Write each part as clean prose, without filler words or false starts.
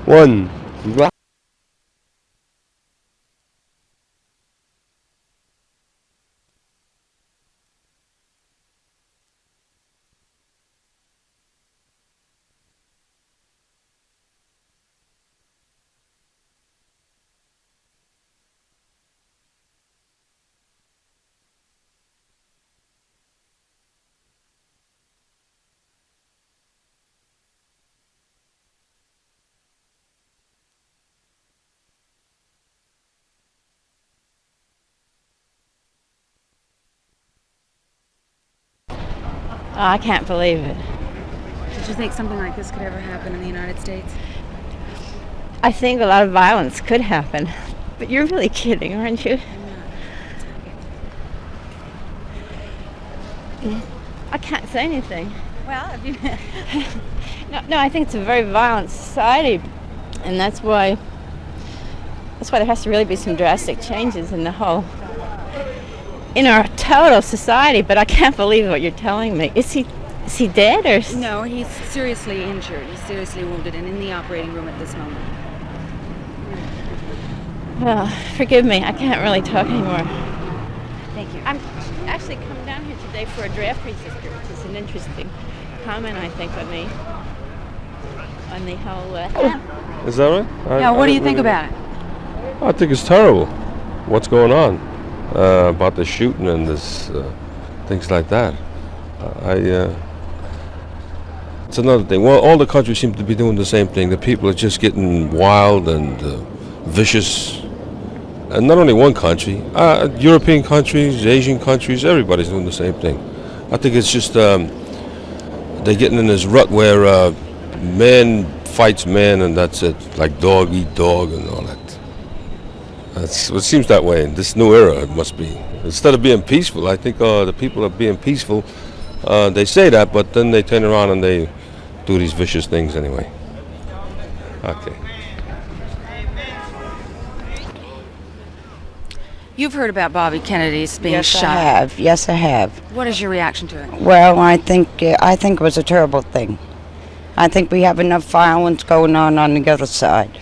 One. I can't believe it. Did you think something like this could ever happen in the United States? I think a lot of violence could happen. But you're really kidding, aren't you? I can't say anything. Well, have you... No, I think it's a very violent society, and that's why there has to really be some drastic changes in our total society. But I can't believe what you're telling me. Is he dead or? No, he's seriously injured. He's seriously wounded and in the operating room at this moment. Well, forgive me. I can't really talk anymore. Thank you. I'm actually coming down here today for a draft resistor, which is an interesting comment, I think, on the whole. Is that right? Yeah. What do you think about it? I think it's terrible. What's going on about the shooting and this things like that? It's another thing. Well, all the countries seem to be doing the same thing. The people are just getting wild and vicious. And not only one country, European countries, Asian countries, everybody's doing the same thing. I think it's just they're getting in this rut where man fights man and that's it, like dog eat dog and all that. It seems that way in this new era. It must be. Instead of being peaceful, I think the people are being peaceful. They say that, but then they turn around and they do these vicious things anyway. Okay. You've heard about Bobby Kennedy's being shot. Yes, I have. What is your reaction to it? Well, I think it was a terrible thing. I think we have enough violence going on the other side,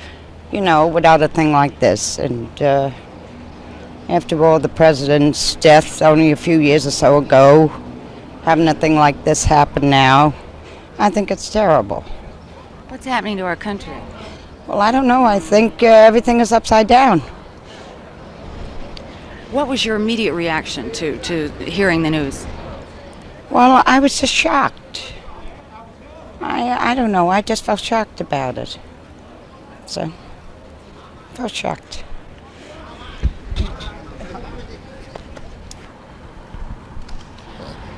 without a thing like this. And after all, the president's death only a few years or so ago, having a thing like this happen now, I think it's terrible. What's happening to our country? Well, I don't know. I think everything is upside down. What was your immediate reaction to hearing the news? Well, I was just shocked. I don't know. I just felt shocked about it. So, felt shocked.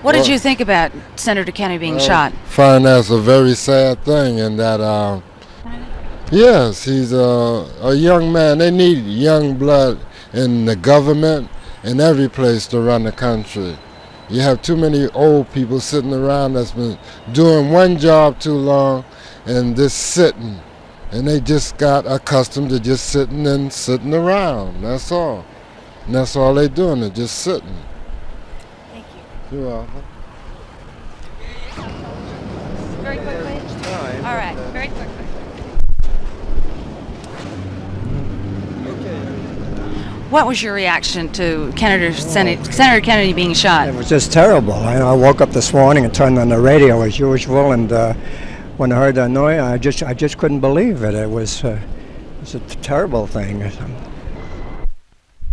What did you think about Senator Kennedy being shot? Find that's a very sad thing, and that yes, he's a young man. They need young blood in the government and every place to run the country. You have too many old people sitting around that's been doing one job too long and just sitting. And they just got accustomed to just sitting around. That's all. And that's all they're doing, they're just sitting. Thank you. You're welcome. Very quickly? All right, very quickly. What was your reaction to Senator Kennedy being shot? It was just terrible. I woke up this morning and turned on the radio as usual, and when I heard that noise, I just couldn't believe it. It was a terrible thing.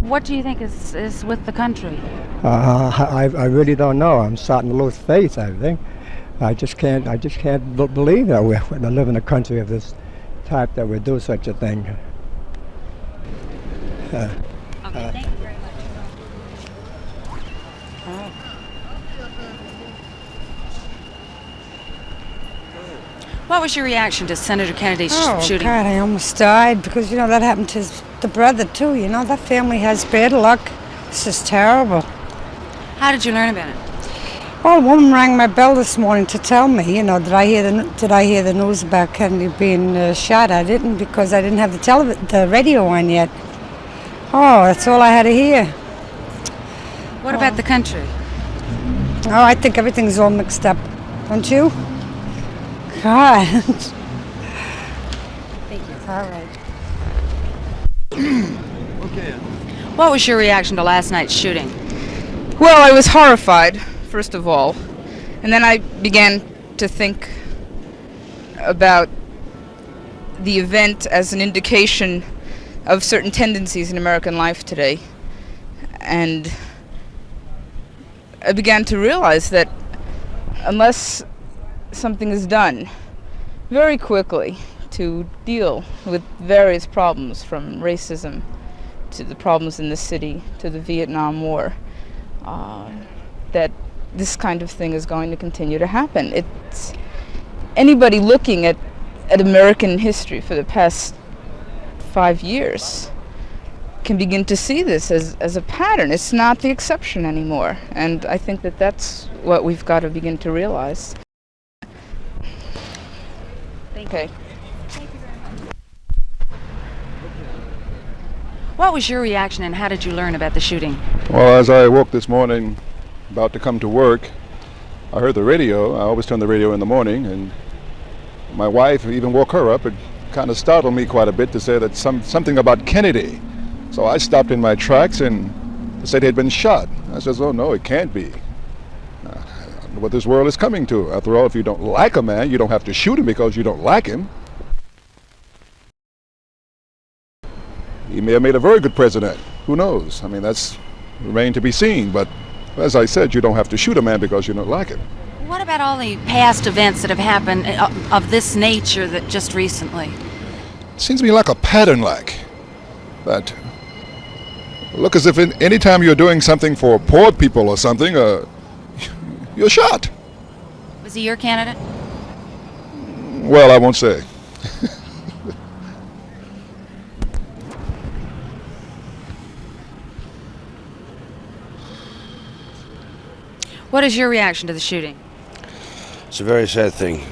What do you think is with the country? I really don't know. I'm starting to lose faith. I think I just can't believe that we live in a country of this type that would do such a thing. Okay, thank you very much. What was your reaction to Senator Kennedy's shooting? Oh, God, I almost died because, that happened to the brother, too. That family has bad luck. This is terrible. How did you learn about it? Well, a woman rang my bell this morning to tell me, did I hear the news about Kennedy being shot? I didn't because I didn't have the radio on yet. Oh, that's all I had to hear. What about the country? Oh, I think everything's all mixed up. Don't you? God. Thank you. All right. What was your reaction to last night's shooting? Well, I was horrified, first of all. And then I began to think about the event as an indication of certain tendencies in American life today. And I began to realize that unless something is done very quickly to deal with various problems, from racism to the problems in the city to the Vietnam War, that this kind of thing is going to continue to happen. It's anybody looking at American history for the past 5 years can begin to see this as a pattern. It's not the exception anymore. And I think that that's what we've got to begin to realize. Okay. What was your reaction and how did you learn about the shooting? Well, as I woke this morning, about to come to work, I heard the radio. I always turn the radio in the morning, and my wife even woke her up. It kind of startled me quite a bit to say that something about Kennedy. So I stopped in my tracks and they said he had been shot. I says, oh no, it can't be. I don't know what this world is coming to. After all, if you don't like a man, you don't have to shoot him because you don't like him. He may have made a very good president. Who knows? I mean, that's remained to be seen. But as I said, you don't have to shoot a man because you don't like him. What about all the past events that have happened of this nature that just recently? It seems to me like a pattern, like that. Look as if any time you're doing something for poor people or something, you're shot. Was he your candidate? Well, I won't say. What is your reaction to the shooting? It's a very sad thing.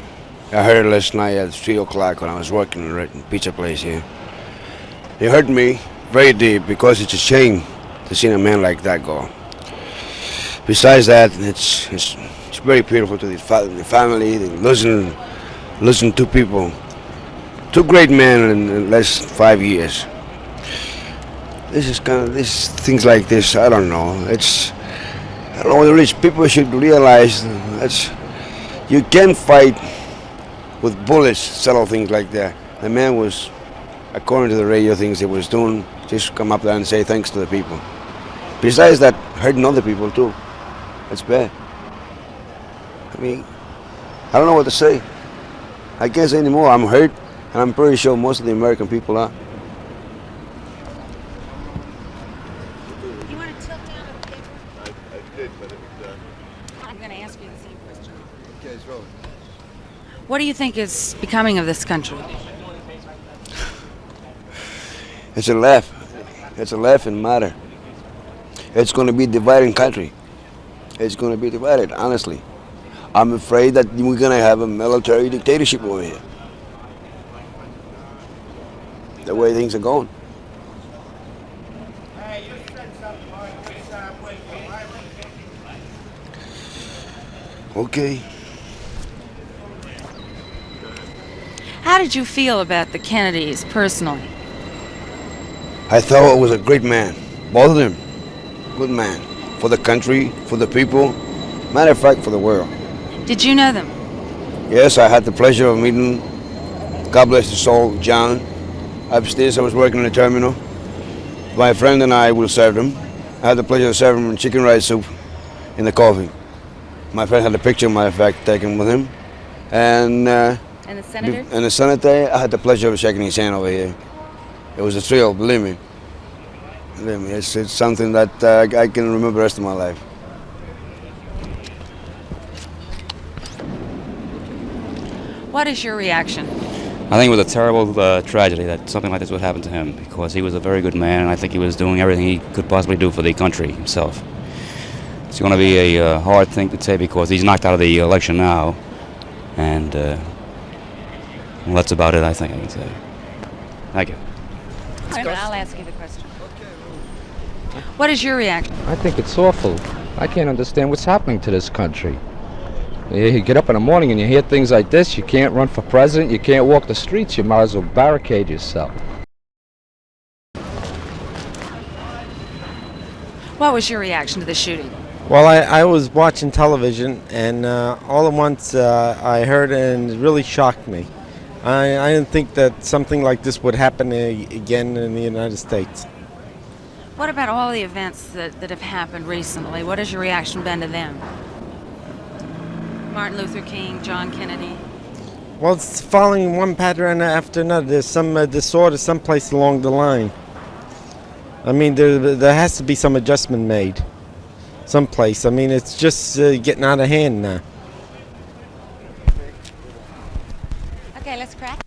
I heard it last night at 3 o'clock when I was working at a pizza place here. It hurt me very deep because it's a shame to see a man like that go. Besides that, it's very beautiful to the family. Losing two people, two great men in the last 5 years. This is kind of things like this. I don't know. I don't know. The rich people should realize that you can't fight with bullets, settle things like that. The man was, according to the radio things he was doing, just come up there and say thanks to the people. Besides that, hurting other people too. That's bad. I mean, I don't know what to say. I can't say anymore. I'm hurt, and I'm pretty sure most of the American people are. You want to tilt down the paper? I did, but I'm going to ask you the same question. okay, it's rolling. What do you think is becoming of this country? It's a laugh. It's a laughing matter. It's going to be a dividing country. It's going to be divided, honestly. I'm afraid that we're going to have a military dictatorship over here. The way things are going. Okay. How did you feel about the Kennedys personally? I thought it was a great man. Both of them. Good man. For the country, for the people. Matter of fact, for the world. Did you know them? Yes, I had the pleasure of meeting, God bless his soul, John. Upstairs, I was working in the terminal. My friend and I will serve them. I had the pleasure of serving him chicken rice soup in the coffee. My friend had a picture, matter of fact, taken with him. And And the senator? and the senator, I had the pleasure of shaking his hand over here. It was a thrill, believe me. Believe me, it's something that I can remember the rest of my life. What is your reaction? I think it was a terrible tragedy that something like this would happen to him, because he was a very good man, and I think he was doing everything he could possibly do for the country himself. It's going to be a hard thing to say because he's knocked out of the election now, and well, that's about it, I think I can say. Thank you. I'll ask you the question. What is your reaction? I think it's awful. I can't understand what's happening to this country. You get up in the morning and you hear things like this. You can't run for president. You can't walk the streets. You might as well barricade yourself. What was your reaction to the shooting? Well, I was watching television, and all at once I heard it, and it really shocked me. I didn't think that something like this would happen again in the United States. What about all the events that have happened recently? What has your reaction been to them? Martin Luther King, John Kennedy. Well, it's following one pattern after another. There's some disorder someplace along the line. I mean, there has to be some adjustment made someplace. I mean, it's just getting out of hand now. Okay, let's crack.